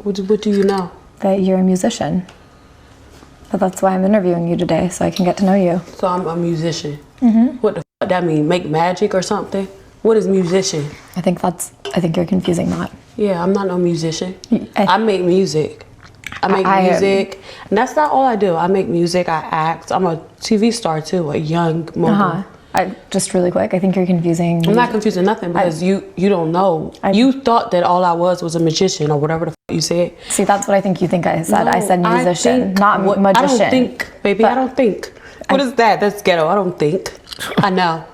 What do you know? That you're a musician. But that's why I'm interviewing you today, so I can get to know you. So I'm a musician. Mm-hmm. What the fuck that mean? Make magic or something? What is musician? I think you're confusing that. Yeah, I'm not no musician. I make music. I make music. And that's not all I do. I make music, I act. I'm a TV star too, a young mogul. Just really quick, I think you're confusing. I'm not confusing nothing because you don't know. You thought that all I was a magician or whatever the fuck you said. See, that's what I think you think I said. No, I said musician, not magician. I don't think, baby. I don't think. What is that? That's ghetto. I don't think. I know.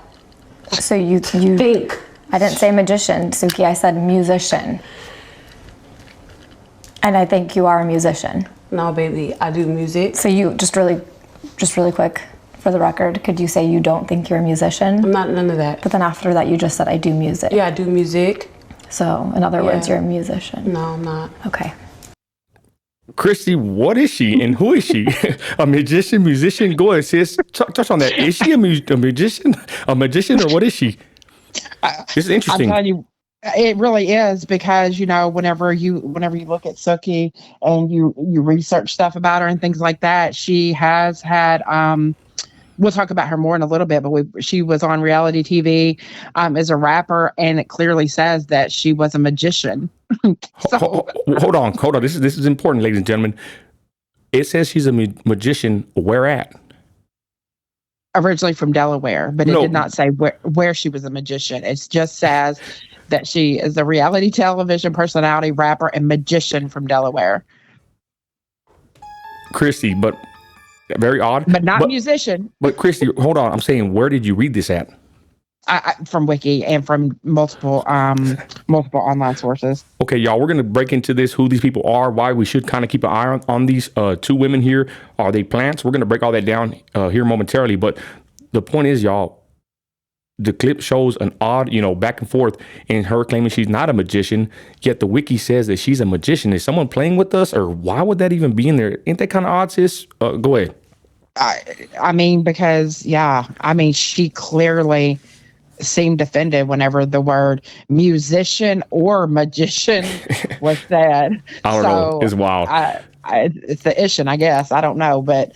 So you think. I didn't say magician, Suki. I said musician. And I think you are a musician. No, baby. I do music. So you just really quick. For the record, could you say you don't think you're a musician? I'm not none of that. But then after that, you just said I do music. Yeah, I do music. So, in other words, you're a musician. No, I'm not. Okay. Christy, what is she and who is she? A magician, musician? Go ahead, sis. Touch on that. Is she a magician? A magician, or what is she? This is interesting. I'm telling you, it really is, because whenever you look at Suki and you research stuff about her and things like that, she has had we'll talk about her more in a little bit, but she was on reality TV as a rapper, and it clearly says that she was a magician. Hold on. This is important, ladies and gentlemen. It says she's a magician. Where at? Originally from Delaware, but it did not say where she was a magician. It just says that she is a reality television personality, rapper, and magician from Delaware. Christy, but very odd. But not musician. But Christy, hold on. I'm saying, where did you read this at? From Wiki and from multiple online sources. Okay, y'all, we're going to break into this, who these people are, why we should kind of keep an eye on these two women here. Are they plants? We're going to break all that down here momentarily. But the point is, y'all, the clip shows an odd, back and forth in her claiming she's not a magician, yet the wiki says that she's a magician. Is someone playing with us, or why would that even be in there? Ain't that kind of odd, sis? Go ahead. I mean, because, she clearly seemed offended whenever the word musician or magician was said. I don't know. It's wild. It's the Ishin, I guess. I don't know, but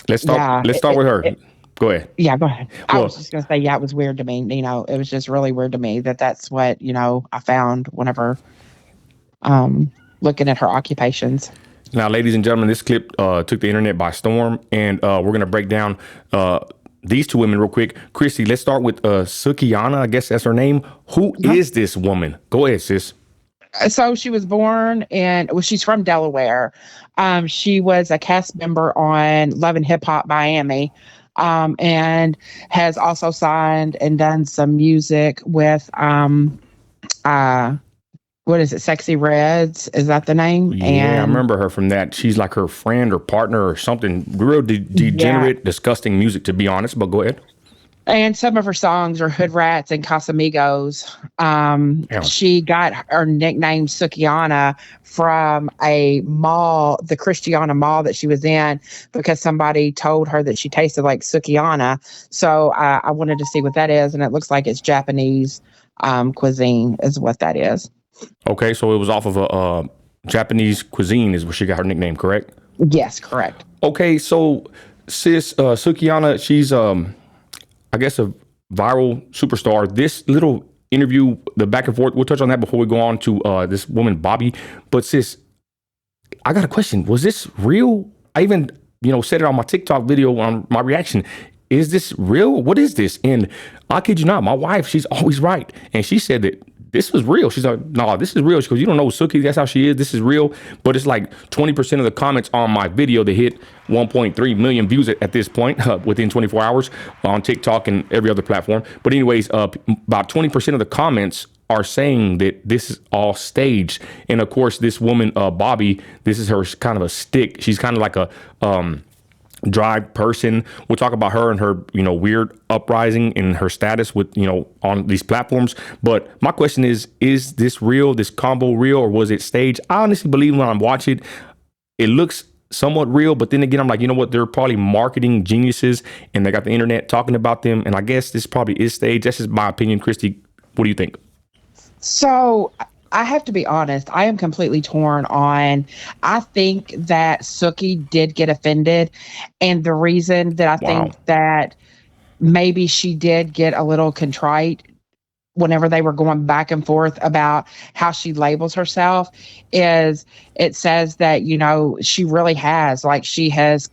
let's start with her. Go ahead. Yeah, go ahead. I was just going to say, it was weird to me. It was just really weird to me that's what, I found whenever looking at her occupations. Now, ladies and gentlemen, this clip took the internet by storm, and we're going to break down these two women real quick. Christy, let's start with Sukiana. I guess that's her name. Who is this woman? Go ahead, sis. So she was born she's from Delaware. She was a cast member on Love and Hip Hop Miami. And has also signed and done some music with what is it, Sexy Reds? Is that the name? Yeah, I remember her from that. She's like her friend or partner or something. Real degenerate, disgusting music, to be honest, but go ahead. And some of her songs are Hood Rats and Casamigos. She got her nickname Sukiana from a mall, the Christiana mall that she was in, because somebody told her that she tasted like Sukiana. So I wanted to see what that is, and it looks like it's Japanese cuisine is what that is. Okay, so it was off of a Japanese cuisine is where she got her nickname, correct? Yes, correct. Okay, so sis, Sukiana, she's I guess a viral superstar. This little interview, the back and forth, we'll touch on that before we go on to this woman, Bobby. But sis, I got a question. Was this real? I even, said it on my TikTok video on my reaction. Is this real? What is this? And I kid you not, my wife, she's always right. And she said that this was real. She's like, no, this is real. She goes, you don't know Suki. That's how she is. This is real. But it's like 20% of the comments on my video that hit 1.3 million views at this point within 24 hours on TikTok and every other platform. But anyways, about 20% of the comments are saying that this is all staged. And of course, this woman, Bobby, this is her kind of a stick. She's kind of like a dry person. We'll talk about her and her, weird uprising and her status with, on these platforms. But my question is this real, this combo real, or was it staged? I honestly believe when I watch it, it looks somewhat real. But then again, I'm like, you know what? They're probably marketing geniuses and they got the internet talking about them. And I guess this probably is staged. That's just my opinion. Christy, what do you think? So I have to be honest. I am completely torn on. I think that Suki did get offended. And the reason that I Wow. think that maybe she did get a little contrite whenever they were going back and forth about how she labels herself is it says that, she really has, like, she has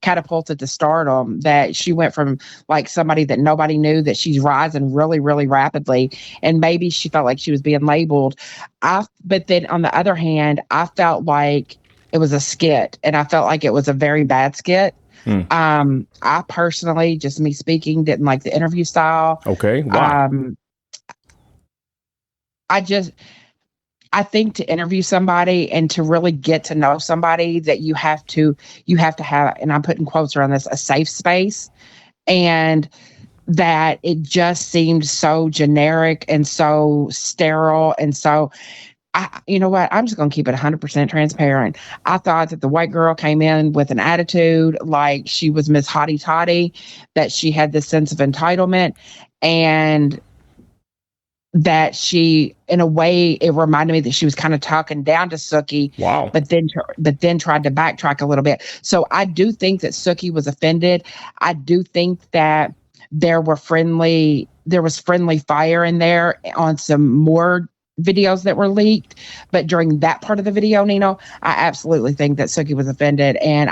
catapulted to stardom, that she went from like somebody that nobody knew, that she's rising really, really rapidly. And maybe she felt like she was being labeled. But then on the other hand, I felt like it was a skit, and I felt like it was a very bad skit. I personally, just me speaking, didn't like the interview style. Okay. Why? I think to interview somebody and to really get to know somebody, that you have to have, and I'm putting quotes around this, a safe space. And that it just seemed so generic and so sterile. And so you know what? I'm just going to keep it 100% transparent. I thought that the white girl came in with an attitude like she was Miss Hottie Toddy, that she had this sense of entitlement, and that she, in a way, it reminded me that she was kind of talking down to Suki. Wow. But then tried to backtrack a little bit. So I do think that Suki was offended. I do think that there was friendly fire in there on some more videos that were leaked. But during that part of the video, Nino, I absolutely think that Suki was offended. And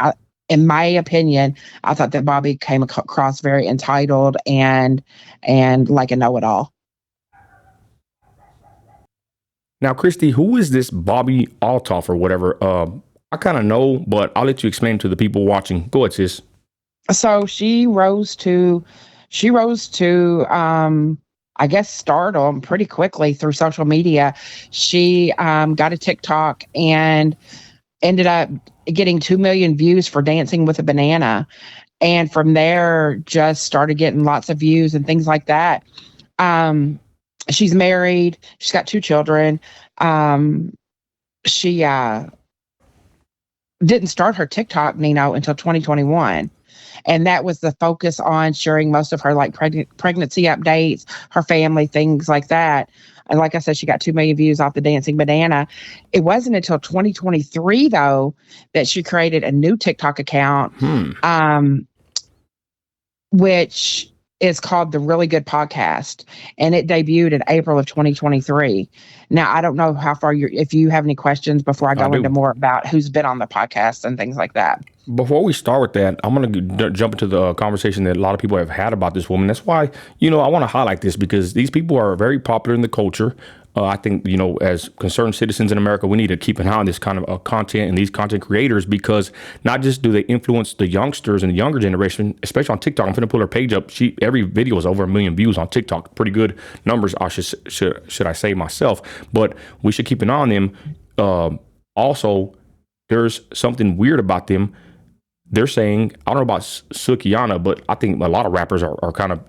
in my opinion, I thought that Bobby came across very entitled and like a know-it-all. Now, Christy, who is this Bobby Althoff or whatever? I kind of know, but I'll let you explain to the people watching. Go ahead, sis. So she rose to I guess stardom pretty quickly through social media. She got a TikTok and ended up getting 2 million views for Dancing with a Banana. And from there, just started getting lots of views and things like that. She's married. She's got 2 children. She didn't start her TikTok, Nino, until 2021. And that was the focus on sharing most of her like pregnancy updates, her family, things like that. And like I said, she got 2 million views off the Dancing Banana. It wasn't until 2023, though, that she created a new TikTok account, which is called The Really Good Podcast. And it debuted in April of 2023. Now, I don't know how far if you have any questions before I go into more about who's been on the podcast and things like that. Before we start with that, I'm going to jump into the conversation that a lot of people have had about this woman. That's why, I want to highlight this, because these people are very popular in the culture. I think, as concerned citizens in America, we need to keep an eye on this kind of content and these content creators, because not just do they influence the youngsters and the younger generation, especially on TikTok. I'm going to pull her page up. Every video is over 1 million views on TikTok. Pretty good numbers, should I say myself. But we should keep an eye on them. Also, there's something weird about them. They're saying, I don't know about Sukiana, but I think a lot of rappers are kind of,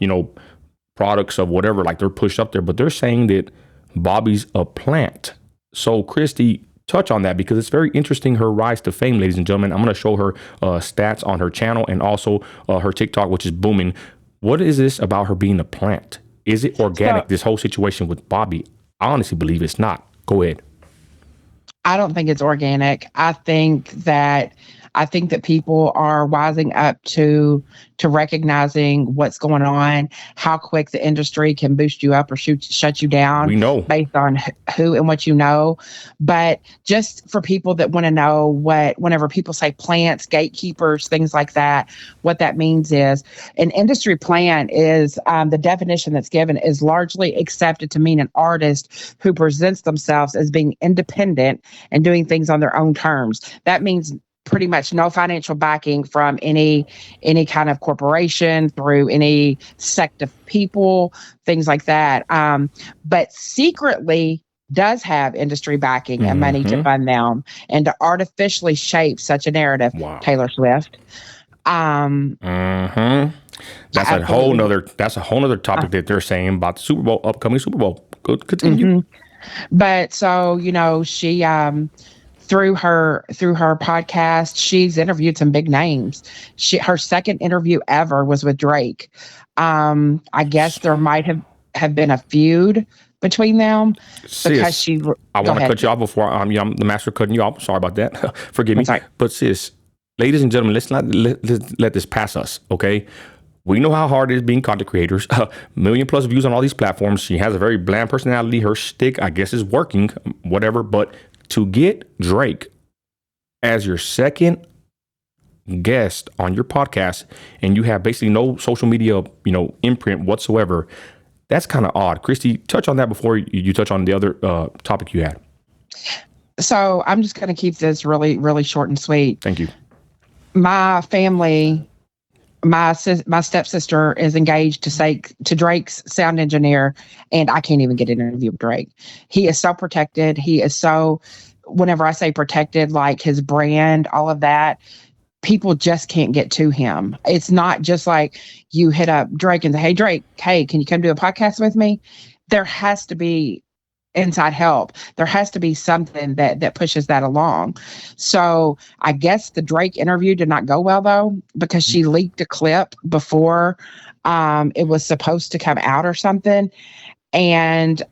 products of whatever, like they're pushed up there, but they're saying that Bobby's a plant. So Christy, touch on that, because it's very interesting, her rise to fame, ladies and gentlemen. I'm going to show her stats on her channel and also her TikTok, which is booming. What is this about her being a plant? Is it organic, this whole situation with Bobby? I honestly believe it's not. Go ahead. I don't think it's organic. I think that people are wising up to recognizing what's going on, how quick the industry can boost you up or shut you down. We know based on who and what you know. But just for people that want to know whenever people say plants, gatekeepers, things like that, what that means is an industry plant is the definition that's given is largely accepted to mean an artist who presents themselves as being independent and doing things on their own terms. That means pretty much no financial backing from any kind of corporation, through any sect of people, things like that. But secretly does have industry backing and money to fund them and to artificially shape such a narrative. Wow. Taylor Swift. That's a whole nother topic that they're saying about the upcoming Super Bowl. Go continue. But so, she through her podcast, she's interviewed some big names. Her second interview ever was with Drake. I guess there might have been a feud between them because Sis, I want to cut you off before I'm the master of cutting you off. Sorry about that. Forgive me. Right. But sis, ladies and gentlemen, let's not let this pass us, okay? We know how hard it is being content creators. Million plus views on all these platforms. She has a very bland personality. Her shtick, I guess, is working, whatever. But to get Drake as your second guest on your podcast, and you have basically no social media, imprint whatsoever, that's kind of odd. Christy, touch on that before you touch on the other topic you had. So I'm just going to keep this really, really short and sweet. Thank you. My family, my stepsister is engaged to Drake's sound engineer, and I can't even get an interview with Drake. He is so protected. He is so, whenever I say protected, like his brand, all of that, people just can't get to him. It's not just like you hit up Drake and say, hey, Drake, hey, can you come do a podcast with me? There has to be inside help. There has to be something that pushes that along. So I guess the Drake interview did not go well, though, because she leaked a clip before it was supposed to come out or something. And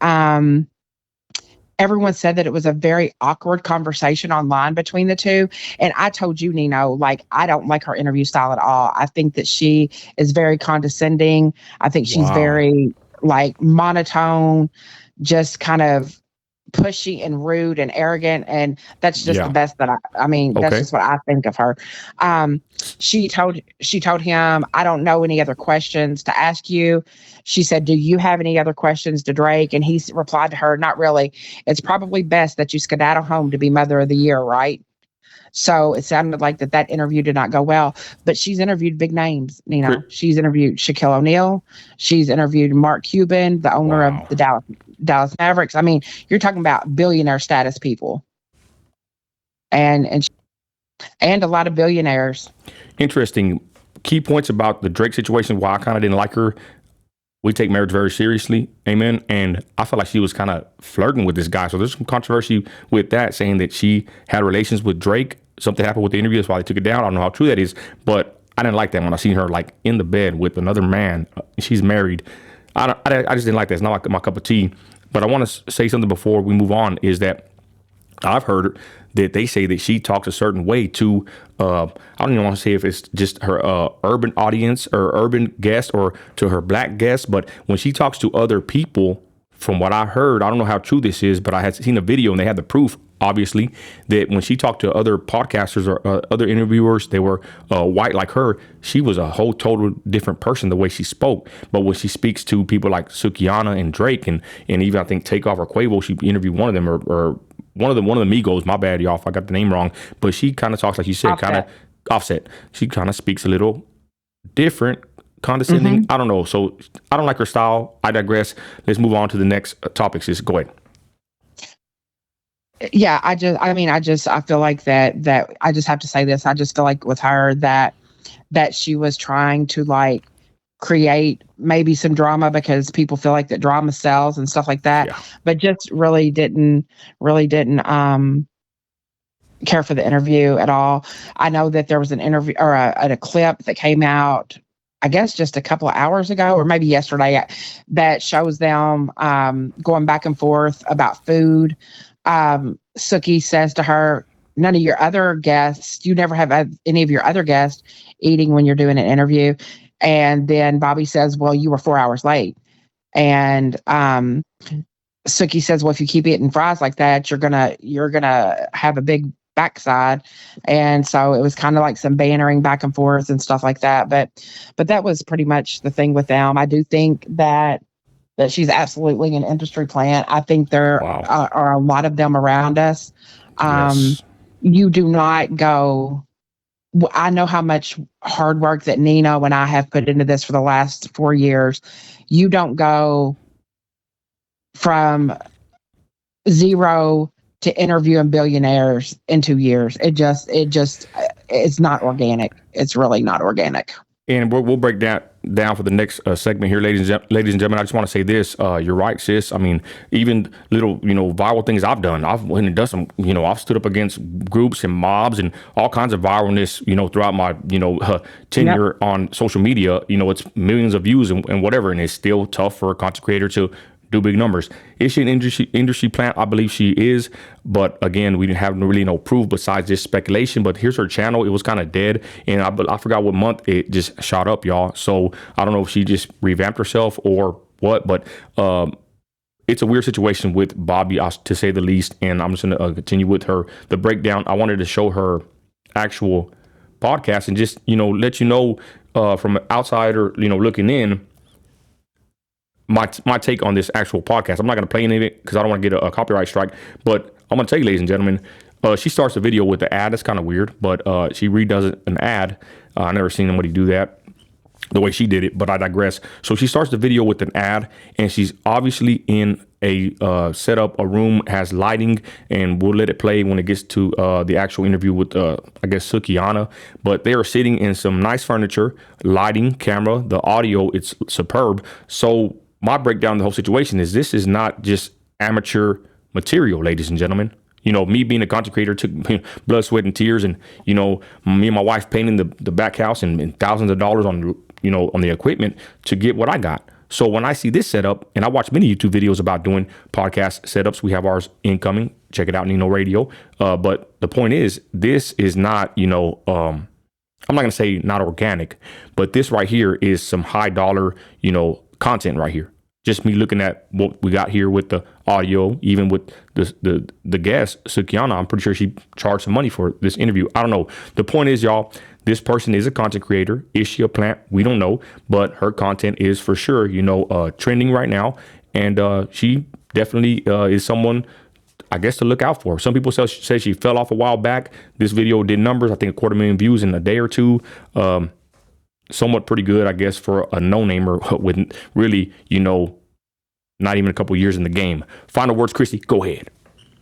everyone said that it was a very awkward conversation online between the two. And I told you, Nino, like, I don't like her interview style at all. I think that she is very condescending. I think she's very, like, monotone, just kind of pushy and rude and arrogant. And that's just the best that that's just what I think of her. She told him, I don't know any other questions to ask you. She said, do you have any other questions to Drake? And he replied to her, not really. It's probably best that you skedaddle home to be Mother of the Year, right? So it sounded like that interview did not go well, but she's interviewed big names. She's interviewed Shaquille O'Neal. She's interviewed Mark Cuban, the owner of the Dallas Mavericks. I mean, you're talking about billionaire status people, and a lot of billionaires. Interesting key points about the Drake situation. Why I kind of didn't like her. We take marriage very seriously. Amen. And I felt like she was kind of flirting with this guy. So there's some controversy with that, saying that she had relations with Drake. Something happened with the interview. That's why they took it down. I don't know how true that is, but I didn't like that when I seen her like in the bed with another man. She's married. I just didn't like that. It's not like my cup of tea. But I want to say something before we move on, is that I've heard that they say that she talks a certain way to, I don't even want to say if it's just her urban audience or urban guest or to her black guests, but when she talks to other people, from what I heard, I don't know how true this is, but I had seen a video and they had the proof, obviously, that when she talked to other podcasters or other interviewers, they were white like her. She was a whole total different person the way she spoke. But when she speaks to people like Sukiana and Drake and even I think Takeoff or Quavo, she interviewed one of them or one of the Migos. My bad, y'all, if I got the name wrong. But she kind of talks like you said, kind of Offset. She kind of speaks a little different, condescending. I don't know. So I don't like her style. I digress. Let's move on to the next topic. Just go ahead. Yeah, I feel like that I just have to say this. I just feel like with her that she was trying to like create maybe some drama because people feel like that drama sells and stuff like that, but just really didn't care for the interview at all. I know that there was an interview or a clip that came out, I guess just a couple of hours ago or maybe yesterday, that shows them going back and forth about food. Suki says to her, none of your other guests, you never have any of your other guests eating when you're doing an interview. And then Bobby says, well, you were 4 hours late. And Suki says, well, if you keep eating fries like that, you're gonna have a big backside. And so it was kind of like some bantering back and forth and stuff like that. But that was pretty much the thing with them. I do think that she's absolutely an industry plant. I think there are a lot of them around us. Yes. You do not go. I know how much hard work that Nino and I have put into this for the last 4 years. You don't go from zero to interviewing billionaires in 2 years. It's not organic. It's really not organic. And we'll break that down for the next segment here, ladies and gentlemen. I just want to say this. You're right, sis. I mean, even little, viral things I've done. I've went and done some, I've stood up against groups and mobs and all kinds of viralness, throughout my, tenure on social media. It's millions of views and whatever. And it's still tough for a content creator to do big numbers. Is she an industry plant? I believe she is. But again, we didn't have really no proof besides just speculation. But here's her channel. It was kind of dead. And I forgot what month it just shot up, y'all. So I don't know if she just revamped herself or what. But it's a weird situation with Bobby, to say the least. And I'm just going to continue with the breakdown. I wanted to show her actual podcast and just, let you know from an outsider, looking in, my take on this actual podcast. I'm not going to play any of it because I don't want to get a copyright strike. But I'm going to tell you, ladies and gentlemen, she starts the video with the ad. That's kind of weird, but she redoes an ad. I never seen anybody do that the way she did it, but I digress. So she starts the video with an ad, and she's obviously in a setup, a room, has lighting, and we'll let it play when it gets to the actual interview with, I guess, Sukiana. But they are sitting in some nice furniture, lighting, camera, the audio, it's superb. So my breakdown of the whole situation is this is not just amateur material, ladies and gentlemen. Me being a content creator took blood, sweat, and tears, and me and my wife painting the back house and thousands of dollars on on the equipment to get what I got. So when I see this setup, and I watch many YouTube videos about doing podcast setups, we have ours incoming. Check it out, Nino Radio. But the point is, this is not I'm not gonna say not organic, but this right here is some high dollar content right here. Just me looking at what we got here with the audio, even with the guest, Sukiana, I'm pretty sure she charged some money for this interview. I don't know. The point is, y'all, this person is a content creator. Is she a plant? We don't know. But her content is for sure, trending right now. And she definitely is someone, I guess, to look out for. Some people say she fell off a while back. This video did numbers, I think 250,000 views in a day or two. Somewhat pretty good, I guess, for a no-namer with really, not even a couple years in the game. Final words, Christy, go ahead.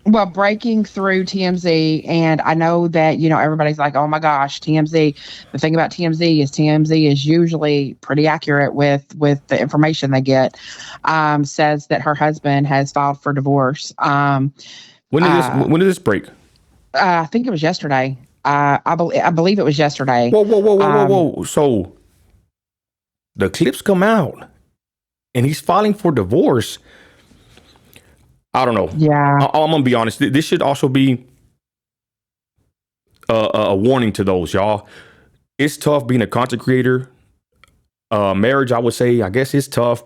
Well, breaking through TMZ, and I know that, everybody's like, oh my gosh, TMZ. The thing about TMZ is usually pretty accurate with the information they get. Says that her husband has filed for divorce. When did this break? I think it was yesterday. I believe it was yesterday. Whoa. So the clips come out and he's filing for divorce. I don't know. Yeah. I'm going to be honest. This should also be a warning to those, y'all. It's tough being a content creator. Marriage, I would say, I guess it's tough.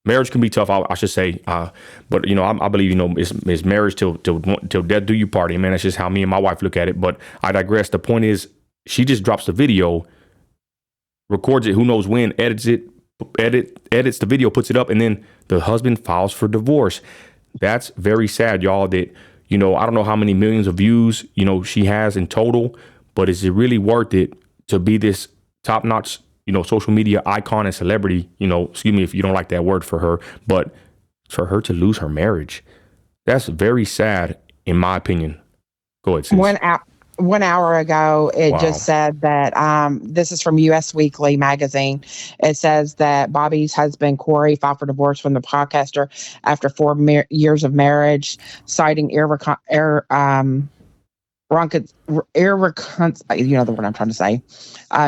Marriage can be tough, I should say. But, I believe, it's marriage till death do you party. Man, that's just how me and my wife look at it. But I digress. The point is, she just drops the video, records it, who knows when, edits the video, puts it up, and then the husband files for divorce. That's very sad, y'all, that, I don't know how many millions of views, she has in total, but is it really worth it to be this top-notch social media icon and celebrity, excuse me if you don't like that word for her, but for her to lose her marriage, that's very sad, in my opinion. Go ahead, sis. 1 hour ago, it just said that, this is from US Weekly magazine. It says that Bobby's husband, Corey, filed for divorce from the podcaster after 4 years of marriage, citing you know the word I'm trying to say,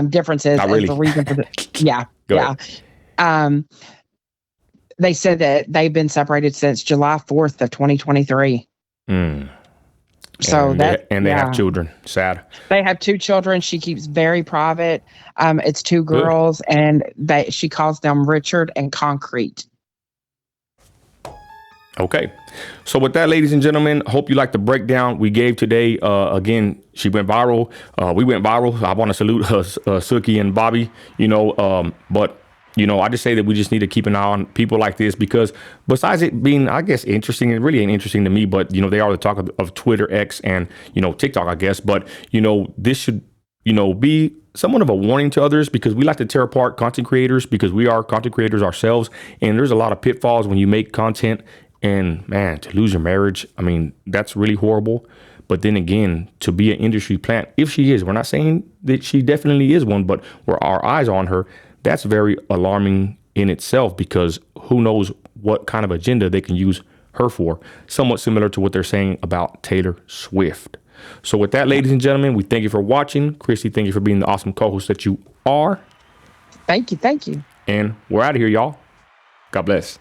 differences Not really. as the reason for the They said that they've been separated since July 4th of 2023. So they have children. Sad. They have 2 children. She keeps very private. It's 2 girls, and she calls them Richard and Concrete. Okay. So with that, ladies and gentlemen, hope you like the breakdown we gave today. Again, she went viral. We went viral. I want to salute Suki and Bobby, but I just say that we just need to keep an eye on people like this, because besides it being, I guess, interesting, it really ain't interesting to me, but, they are the talk of Twitter, X, and, TikTok, I guess. But, this should, be somewhat of a warning to others, because we like to tear apart content creators, because we are content creators ourselves. And there's a lot of pitfalls when you make content, and man, to lose your marriage, I mean, that's really horrible. But then again, to be an industry plant, if she is, we're not saying that she definitely is one, but we're our eyes on her. That's very alarming in itself, because who knows what kind of agenda they can use her for. Somewhat similar to what they're saying about Taylor Swift. So with that, ladies and gentlemen, we thank you for watching. Christy, thank you for being the awesome co-host that you are. Thank you. And we're out of here, y'all. God bless.